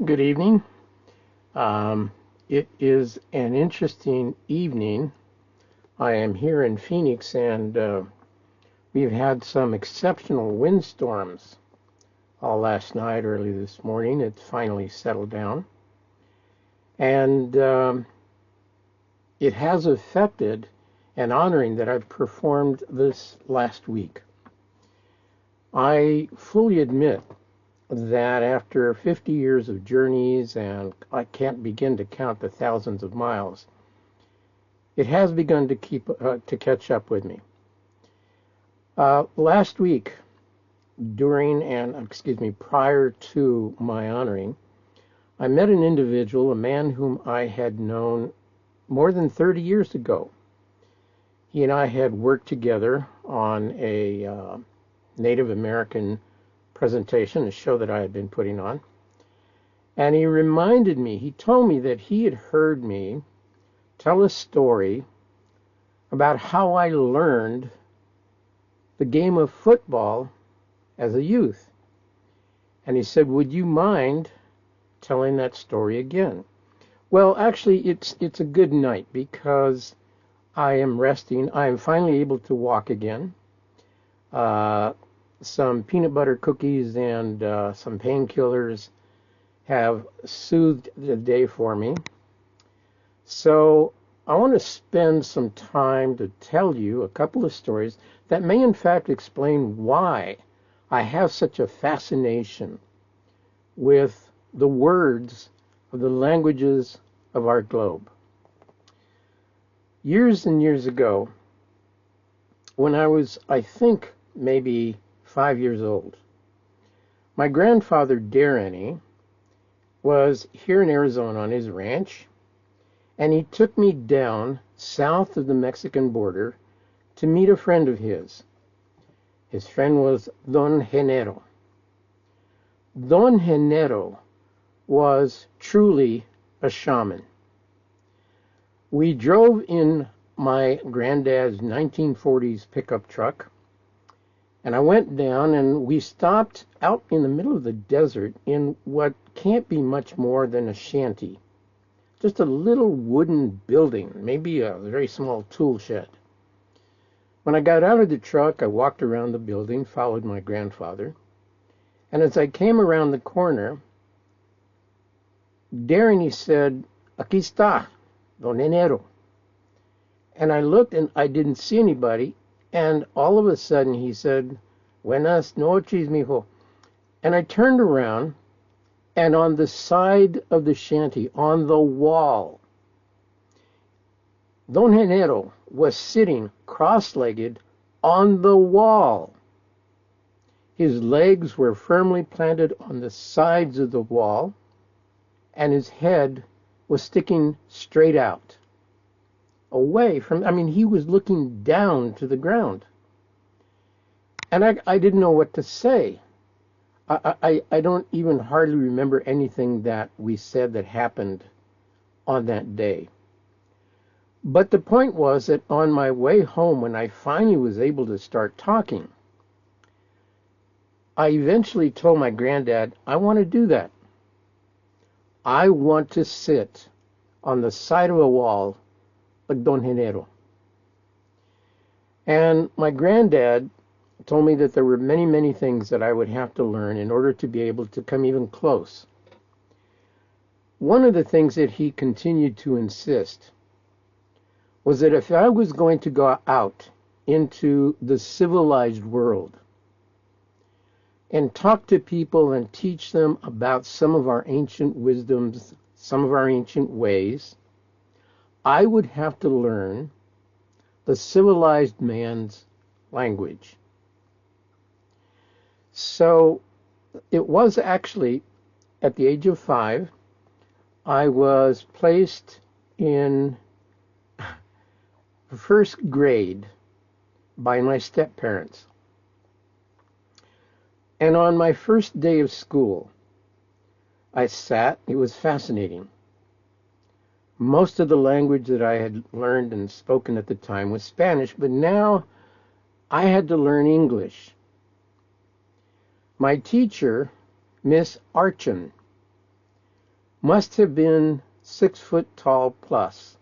Good evening. It is an interesting evening. I am here in Phoenix, and we've had some exceptional windstorms all last night, early this morning. It finally settled down, and it has affected an honoring that I've performed this last week. I fully admit that after 50 years of journeys, and I can't begin to count the thousands of miles, it has begun to catch up with me. Last week, prior to my honoring, I met an individual, a man whom I had known more than 30 years ago. He and I had worked together on a Native American presentation, a show that I had been putting on. And he told me that he had heard me tell a story about how I learned the game of football as a youth. And he said, "Would you mind telling that story again?" Well, actually, it's a good night because I am resting. I am finally able to walk again. Some peanut butter cookies and some painkillers have soothed the day for me. So I want to spend some time to tell you a couple of stories that may in fact explain why I have such a fascination with the words of the languages of our globe. Years and years ago, when I was, I think, maybe 5 years old, my grandfather, Ernie, was here in Arizona on his ranch, and he took me down south of the Mexican border to meet a friend of his. His friend was Don Genero. Don Genero was truly a shaman. We drove in my granddad's 1940s pickup truck, and I went down and we stopped out in the middle of the desert in what can't be much more than a shanty. Just a little wooden building, maybe a very small tool shed. When I got out of the truck, I walked around the building, followed my grandfather. And as I came around the corner, Ernie said, "Aquí está, Don Enero." And I looked and I didn't see anybody. And all of a sudden he said, "Buenas noches, mijo." And I turned around, and on the side of the shanty, on the wall, Don Genero was sitting cross-legged on the wall. His legs were firmly planted on the sides of the wall, and his head was sticking straight out. He was looking down to the ground. And I didn't know what to say. I don't even hardly remember anything that we said that happened on that day. But the point was that on my way home, when I finally was able to start talking, I eventually told my granddad, "I want to do that. I want to sit on the side of a wall like Don Genero." And my granddad told me that there were many, many things that I would have to learn in order to be able to come even close. One of the things that he continued to insist was that if I was going to go out into the civilized world and talk to people and teach them about some of our ancient wisdoms, some of our ancient ways, I would have to learn the civilized man's language. So it was actually, at the age of 5, I was placed in first grade by my step-parents. And on my first day of school, I sat. It was fascinating. Most of the language that I had learned and spoken at the time was Spanish, but now I had to learn English. My teacher, Miss Archon, must have been 6 foot tall plus.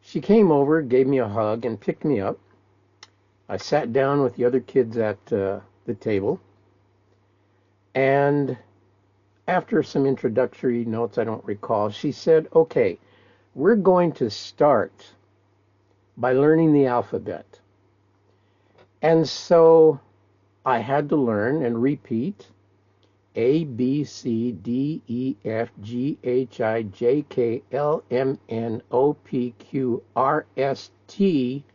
She came over, gave me a hug, and picked me up. I sat down with the other kids at the table, and after some introductory notes I don't recall, she said, okay, we're going to start by learning the alphabet. And so I had to learn and repeat A, B, C, D, E, F, G, H, I, J, K, L, M, N, O, P, Q, R, S, T,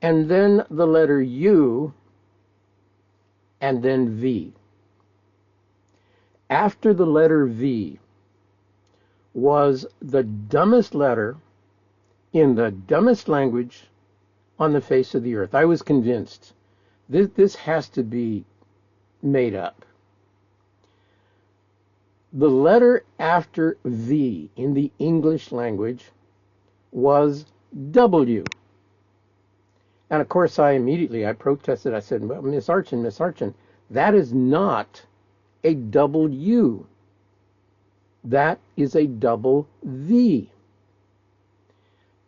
and then the letter U, and then V. After the letter V was the dumbest letter in the dumbest language on the face of the earth. I was convinced this has to be made up. The letter after V in the English language was W. And of course I protested. I said, well, Miss Archin, that is not a W. That is a double V.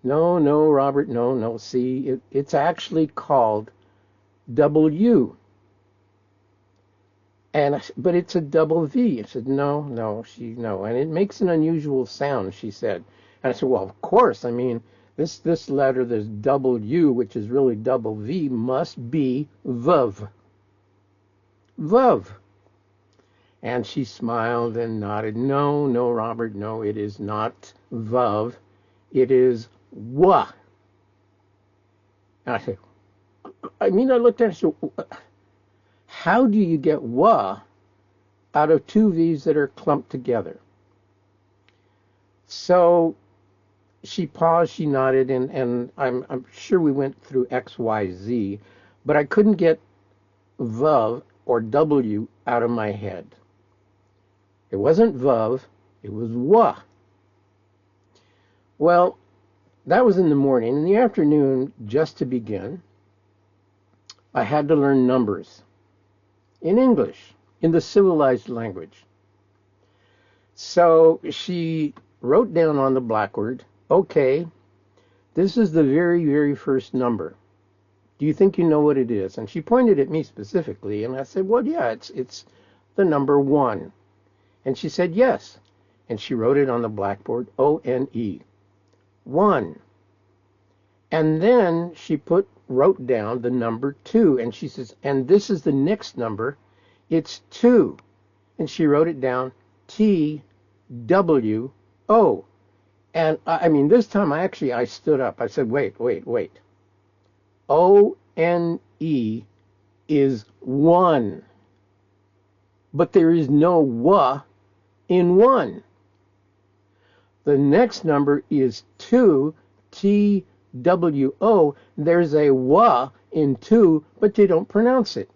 No, Robert, no. See, it's actually called W. But it's a double V. I said, no. And it makes an unusual sound, she said. And I said, well, of course. I mean, this letter, this W, which is really double V, must be VV. VV. And she smiled and nodded. No, Robert, no, it is not VV. It is WA. And I said, I looked at her and said, how do you get WA out of two V's that are clumped together? So she paused, she nodded, and I'm sure we went through X, Y, Z, but I couldn't get VV or W out of my head. It wasn't VV, it was WA. Well, that was in the morning. In the afternoon, just to begin, I had to learn numbers in English, in the civilized language. So she wrote down on the blackboard, okay, this is the very, very first number. Do you think you know what it is? And she pointed at me specifically, and I said, well, yeah, it's the number 1. And she said, yes. And she wrote it on the blackboard, O-N-E, 1. And then she wrote down the number 2, and she says, and this is the next number, it's 2. And she wrote it down, T-W-O. And this time I stood up. I said, wait. O-N-E is 1. But there is no W in 1. The next number is 2, T-W-O. There's a W in 2, but you don't pronounce it.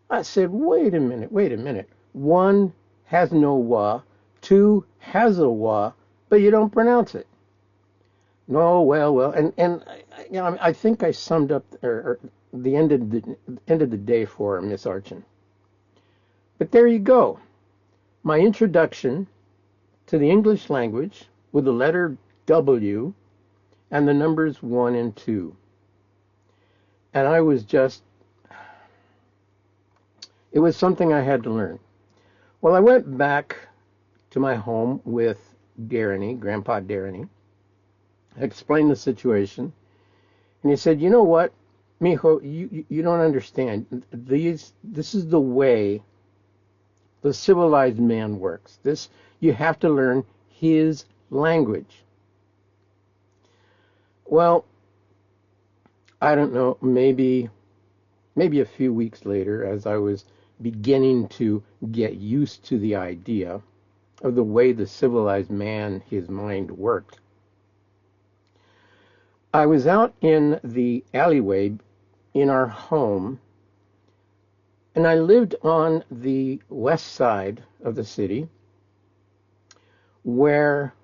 I said, wait a minute. 1 has no W, 2 has a W, but you don't pronounce it. No, well, and I think I summed up or the end of the day for Miss Archin. But there you go. My introduction to the English language with the letter W and the numbers 1 and 2. And I was it was something I had to learn. Well, I went back to my home with Ernie, Grandpa Ernie. I explained the situation, and he said, you know what, mijo, you don't understand. This is the way the civilized man works. You have to learn his language. Well, I don't know, maybe a few weeks later, as I was beginning to get used to the idea of the way the civilized man, his mind worked, I was out in the alleyway in our home, and I lived on the west side of the city, where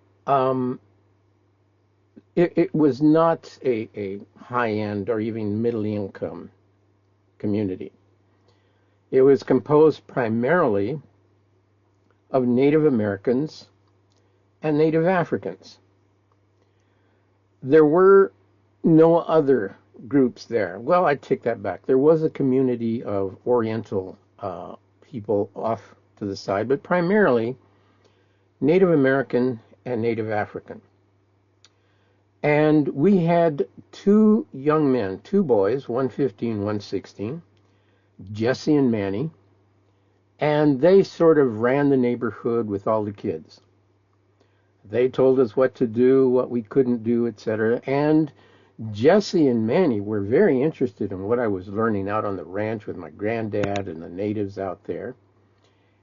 it was not a high-end or even middle-income community. It was composed primarily of Native Americans and Native Africans. There were no other groups there. Well, I take that back. There was a community of Oriental people off to the side, but primarily Native American and Native African. And we had two young men, two boys, one 15, one 16, Jesse and Manny, and they sort of ran the neighborhood with all the kids. They told us what to do, what we couldn't do, etc. And Jesse and Manny were very interested in what I was learning out on the ranch with my granddad and the natives out there.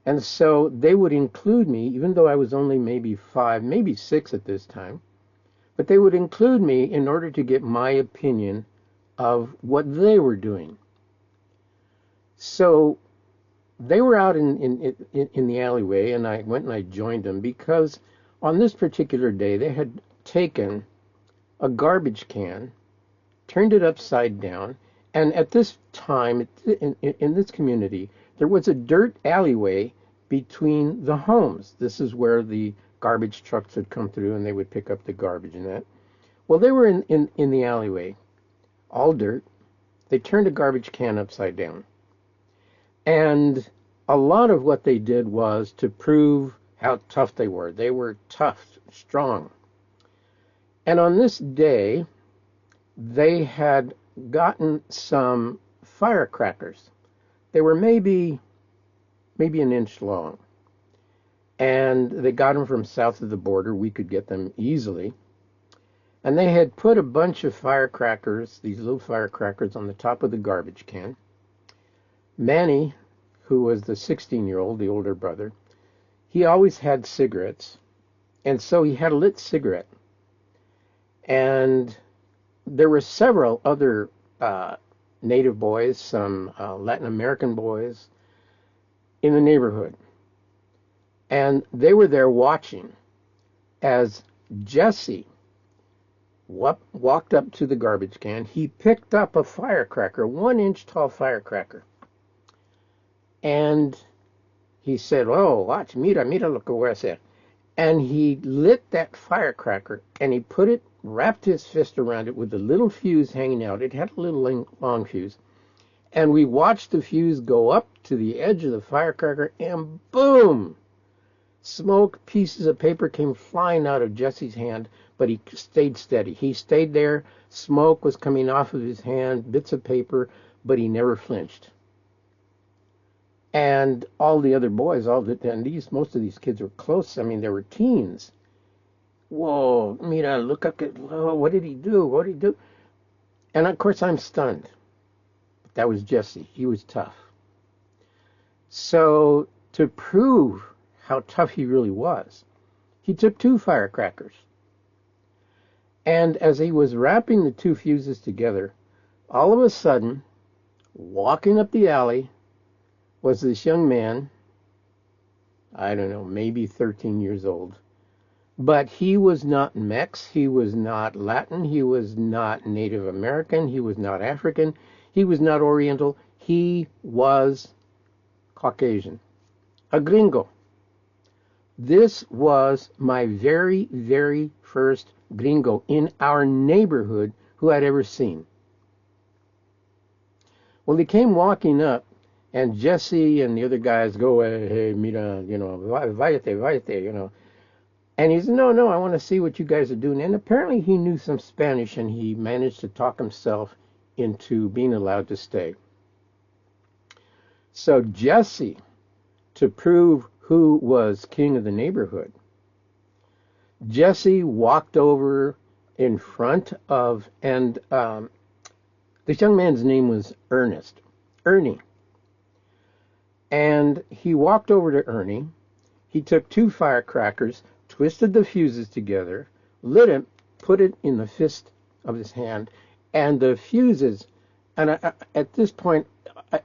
And so they would include me, even though I was only maybe 5, maybe 6 at this time, but they would include me in order to get my opinion of what they were doing. So they were out in the alleyway, and I went and I joined them because on this particular day they had taken a garbage can, turned it upside down, and at this time, in this community, there was a dirt alleyway between the homes. This is where the garbage trucks would come through and they would pick up the garbage and that. Well, they were in the alleyway, all dirt. They turned a garbage can upside down. And a lot of what they did was to prove how tough they were. They were tough, strong. And on this day, they had gotten some firecrackers. They were maybe an inch long. And they got them from south of the border. We could get them easily. And they had put a bunch of firecrackers, these little firecrackers, on the top of the garbage can. Manny, who was the 16-year-old, the older brother, he always had cigarettes. And so he had a lit cigarette. And there were several other native boys, some Latin American boys in the neighborhood. And they were there watching as Jesse walked up to the garbage can. He picked up a firecracker, 1-inch tall firecracker. And he said, "Oh, watch, mira lo que voy a hacer." And he lit that firecracker and he wrapped his fist around it with a little fuse hanging out. It had a little long fuse. And we watched the fuse go up to the edge of the firecracker and boom! Smoke, pieces of paper came flying out of Jesse's hand, but he stayed steady. He stayed there. Smoke was coming off of his hand, bits of paper, but he never flinched. And all the other boys, most of these kids were close. I mean, they were teens. Whoa, mira, look up, what did he do? What did he do? And of course, I'm stunned. But that was Jesse. He was tough. So to prove how tough he really was, he took 2 firecrackers. And as he was wrapping the 2 fuses together, all of a sudden, walking up the alley, was this young man, I don't know, maybe 13 years old. But he was not Mex, he was not Latin, he was not Native American, he was not African, he was not Oriental, he was Caucasian, a gringo. This was my very, very first gringo in our neighborhood who I'd ever seen. Well, he came walking up, and Jesse and the other guys go, "Hey, mira, váyate, And he said, no, I want to see what you guys are doing. And apparently he knew some Spanish, and he managed to talk himself into being allowed to stay. So Jesse, to prove who was king of the neighborhood, Jesse walked over in front of, and this young man's name was Ernie. And he walked over to Ernie. He took 2 firecrackers, twisted the fuses together, lit it, put it in the fist of his hand, and the fuses, and at this point,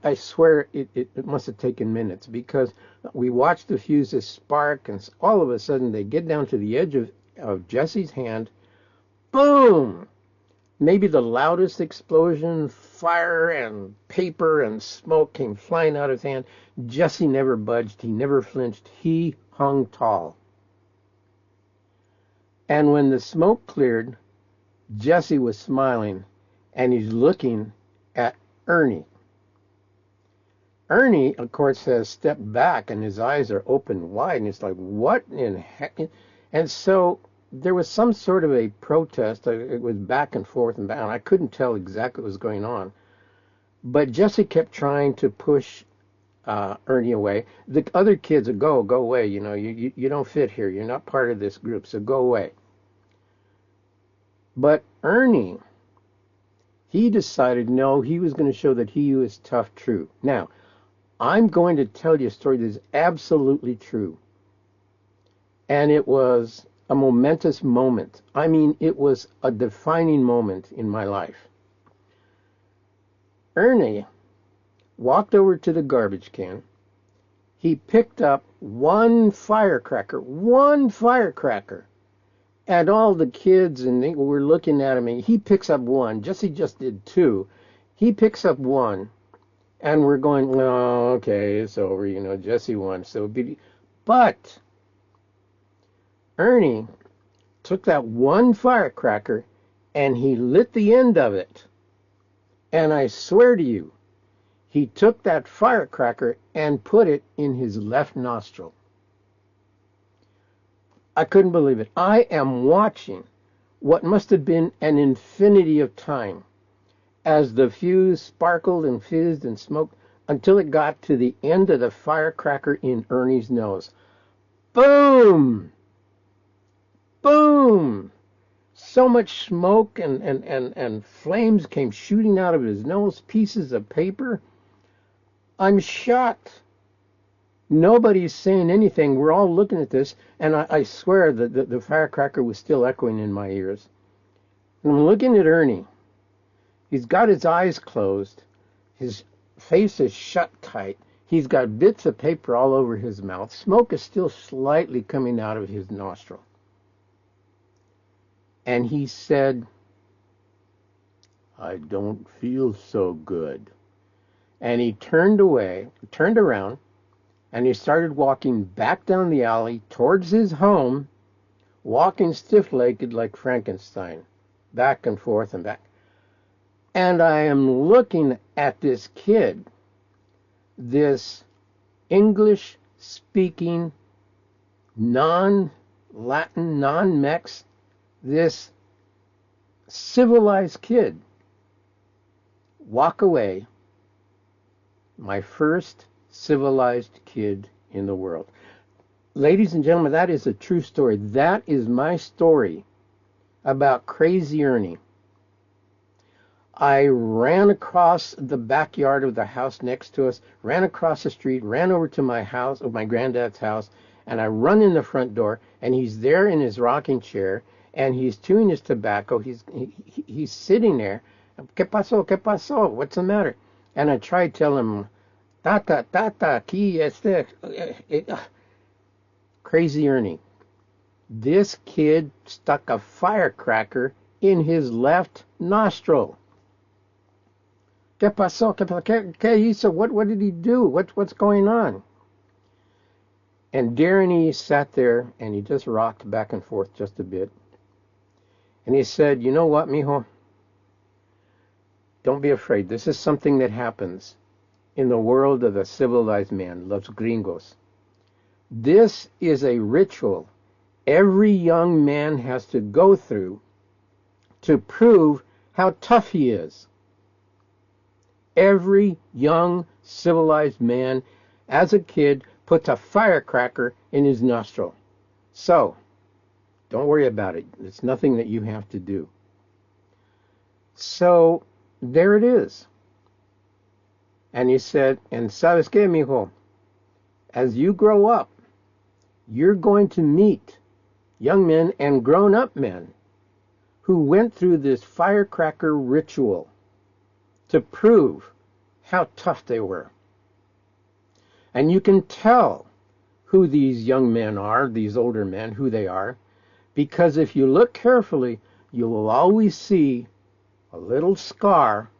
I swear it must have taken minutes, because we watched the fuses spark, and all of a sudden they get down to the edge of Jesse's hand. Boom! Maybe the loudest explosion, fire and paper and smoke came flying out of his hand. Jesse never budged. He never flinched. He hung tall. And when the smoke cleared, Jesse was smiling, and he's looking at Ernie. Ernie, of course, has stepped back, and his eyes are open wide, and it's like, what in heck? And so there was some sort of a protest. It was back and forth and back, and I couldn't tell exactly what was going on. But Jesse kept trying to push Ernie away. The other kids would go away. You know, you don't fit here. You're not part of this group, so go away. But Ernie, he decided, no, he was going to show that he was tough, true. Now, I'm going to tell you a story that is absolutely true. And it was a momentous moment. I mean, it was a defining moment in my life. Ernie walked over to the garbage can. He picked up one firecracker, and all the kids and they were looking at him. And he picks up one. Jesse just did two. He picks up one, and we're going, oh, okay, it's over. You know, Jesse won. But Ernie took that one firecracker, and he lit the end of it. And I swear to you, he took that firecracker and put it in his left nostril. I couldn't believe it. I am watching what must have been an infinity of time as the fuse sparkled and fizzed and smoked until it got to the end of the firecracker in Ernie's nose. Boom! Boom! So much smoke and flames came shooting out of his nose, pieces of paper. I'm shocked. Nobody's saying anything. We're all looking at this, and I swear that the firecracker was still echoing in my ears. And I'm looking at Ernie. He's got his eyes closed. His face is shut tight. He's got bits of paper all over his mouth. Smoke is still slightly coming out of his nostril. And he said, I don't feel so good. And he turned around, and he started walking back down the alley towards his home, walking stiff-legged like Frankenstein, back and forth and back. And I am looking at this kid, this English-speaking, non-Latin, non-Mex, this civilized kid walk away, my first civilized kid in the world. Ladies and gentlemen, that is a true story. That is my story about Crazy Ernie. I ran across the backyard of the house next to us, ran across the street, ran over to my house, my granddad's house, and I run in the front door, and he's there in his rocking chair, and he's chewing his tobacco. He's sitting there. ¿Qué pasó? ¿Qué pasó? What's the matter? And I tried telling him, Tata, aquí este. Crazy Ernie. This kid stuck a firecracker in his left nostril. ¿Qué pasó? ¿Qué hizo? What did he do? What's going on? And Ernie sat there, and he just rocked back and forth just a bit. And he said, you know what, mijo? Don't be afraid. This is something that happens in the world of the civilized man, los gringos. This is a ritual every young man has to go through to prove how tough he is. Every young civilized man, as a kid, puts a firecracker in his nostril. So, don't worry about it. It's nothing that you have to do. So, there it is. And he said, and sabes qué, mijo? As you grow up, you're going to meet young men and grown-up men who went through this firecracker ritual to prove how tough they were. And you can tell who these young men are, these older men, who they are, because if you look carefully, you will always see a little scar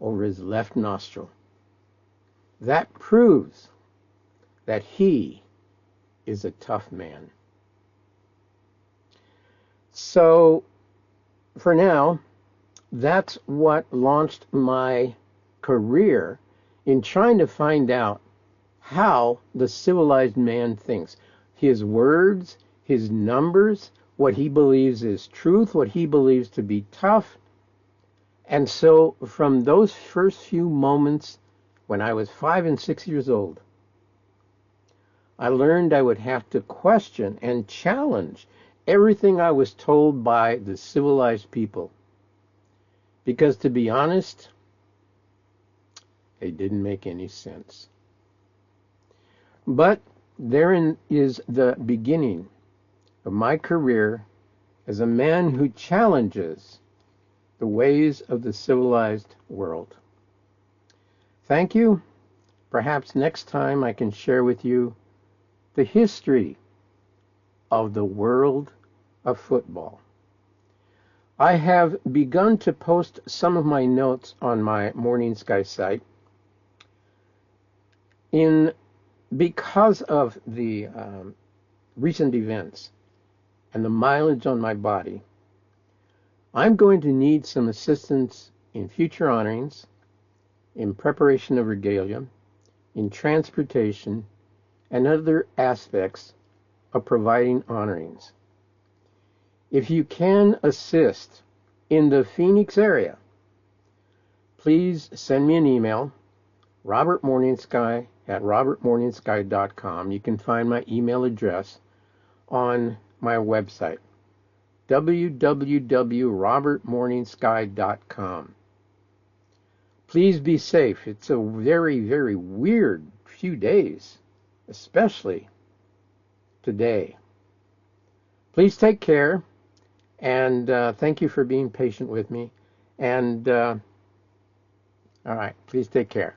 over his left nostril. That proves that he is a tough man. So, for now, that's what launched my career in trying to find out how the civilized man thinks. His words, his numbers, what he believes is truth, what he believes to be tough. And so from those first few moments when I was 5 and 6 years old, I learned I would have to question and challenge everything I was told by the civilized people. Because to be honest, it didn't make any sense. But therein is the beginning of my career as a man who challenges the ways of the civilized world. Thank you. Perhaps next time I can share with you the history of the world of football. I have begun to post some of my notes on my Morning Sky site because of the recent events and the mileage on my body. I'm going to need some assistance in future honorings, in preparation of regalia, in transportation, and other aspects of providing honorings. If you can assist in the Phoenix area, please send me an email, robertmorningsky@robertmorningsky.com. You can find my email address on my website, www.robertmorningsky.com. Please be safe. It's a very, very weird few days, especially today. Please take care, and thank you for being patient with me. And all right, please take care.